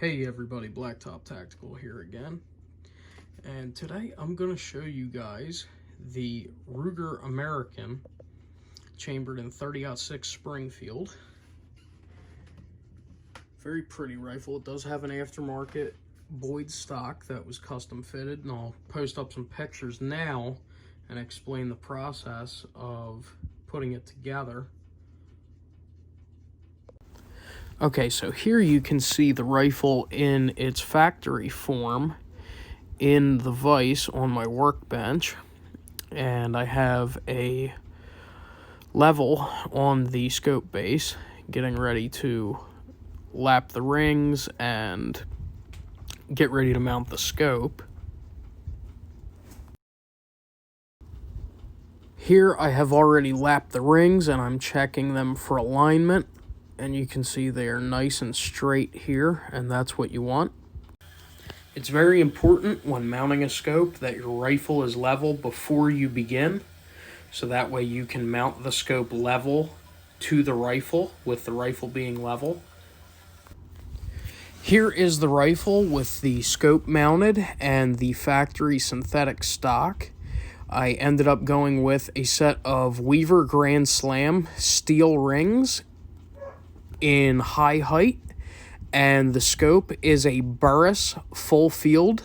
Hey everybody, Blacktop Tactical here again, and today I'm going to show you guys the Ruger American chambered in 30-06 Springfield. Very pretty rifle. It does have an aftermarket Boyd stock that was custom fitted, and I'll post up some pictures now and explain the process of putting it together. Okay, so here you can see the rifle in its factory form in the vise on my workbench, and I have a level on the scope base, getting ready to lap the rings and get ready to mount the scope. Here I have already lapped the rings and I'm checking them for alignment. And you can see they are nice and straight here, and that's what you want. It's very important when mounting a scope that your rifle is level before you begin, so that way you can mount the scope level to the rifle, with the rifle being level. Here is the rifle with the scope mounted and the factory synthetic stock. I ended up going with a set of Weaver Grand Slam steel rings in high height, and the scope is a Burris full field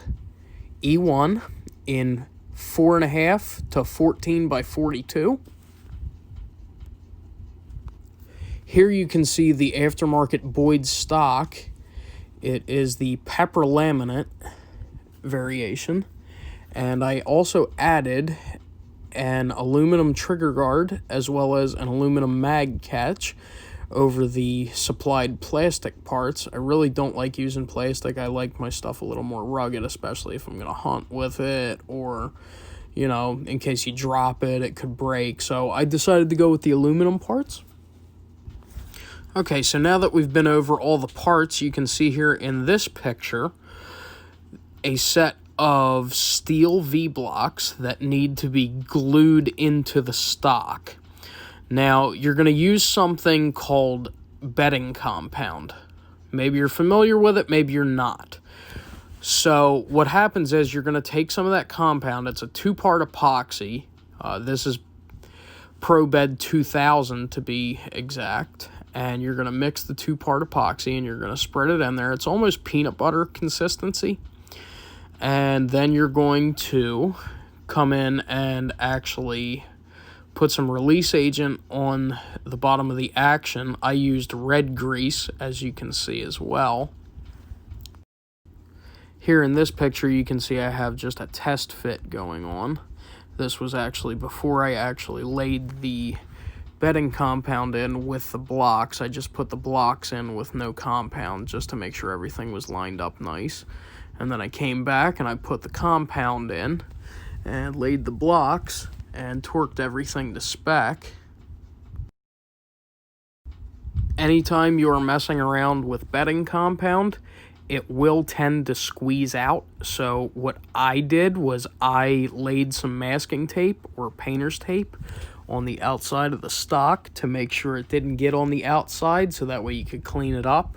E1 in 4.5 to 14 by 42. Here you can see the aftermarket Boyd stock. It is the pepper laminate variation, and I also added an aluminum trigger guard as well as an aluminum mag catch over the supplied plastic parts. I really don't like using plastic. I like my stuff a little more rugged, especially if I'm going to hunt with it, or, you know, in case you drop it, it could break. So I decided to go with the aluminum parts. Okay, so now that we've been over all the parts, you can see here in this picture a set of steel V-blocks that need to be glued into the stock. Now, you're going to use something called bedding compound. Maybe you're familiar with it, maybe you're not. So what happens is you're going to take some of that compound. It's a 2-part epoxy. This is ProBed 2000 to be exact. And you're going to mix the 2-part epoxy and you're going to spread it in there. It's almost peanut butter consistency. And then you're going to come in and actually put some release agent on the bottom of the action. I used red grease, as you can see as well. Here in this picture, you can see I have just a test fit going on. This was actually before I actually laid the bedding compound in with the blocks. I just put the blocks in with no compound just to make sure everything was lined up nice. And then I came back and I put the compound in and laid the blocks and torqued everything to spec. Anytime you are messing around with bedding compound, it will tend to squeeze out. So what I did was I laid some masking tape or painter's tape on the outside of the stock to make sure it didn't get on the outside, so that way you could clean it up.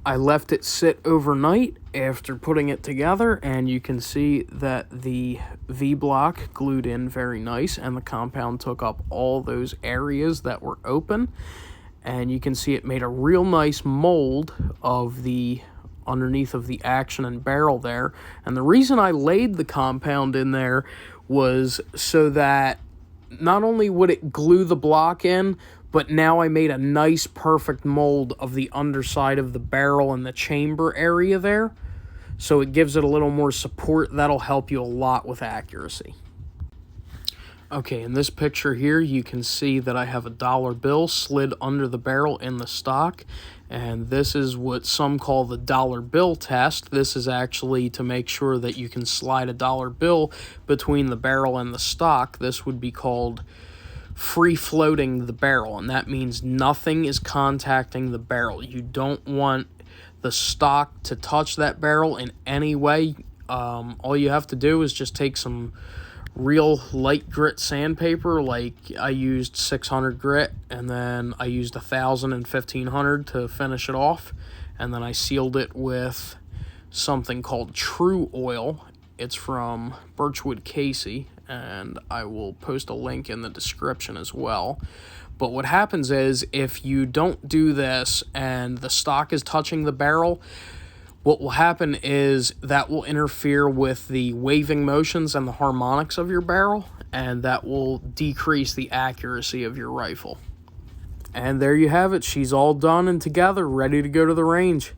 I left it sit overnight after putting it together, and you can see that the V-block glued in very nice, and the compound took up all those areas that were open. And you can see it made a real nice mold of the underneath of the action and barrel there. And the reason I laid the compound in there was so that not only would it glue the block in, but now I made a nice perfect mold of the underside of the barrel and the chamber area there. So it gives it a little more support. That'll help you a lot with accuracy. Okay, in this picture here, you can see that I have a dollar bill slid under the barrel in the stock. And this is what some call the dollar bill test. This is actually to make sure that you can slide a dollar bill between the barrel and the stock. This would be called free floating the barrel, and that means nothing is contacting the barrel. You don't want the stock to touch that barrel in any way. All you have to do is just take some real light grit sandpaper, like I used 600 grit, and then I used 1,000 and 1,500 to finish it off, and then I sealed it with something called True Oil. It's from Birchwood Casey, and I will post a link in the description as well. But what happens is, if you don't do this and the stock is touching the barrel, what will happen is that will interfere with the waving motions and the harmonics of your barrel, and that will decrease the accuracy of your rifle. And there you have it. She's all done and together, ready to go to the range.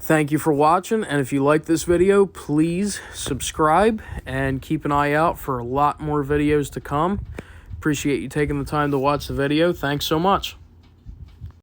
Thank you for watching, and if you like this video, please subscribe and keep an eye out for a lot more videos to come. Appreciate you taking the time to watch the video. Thanks so much.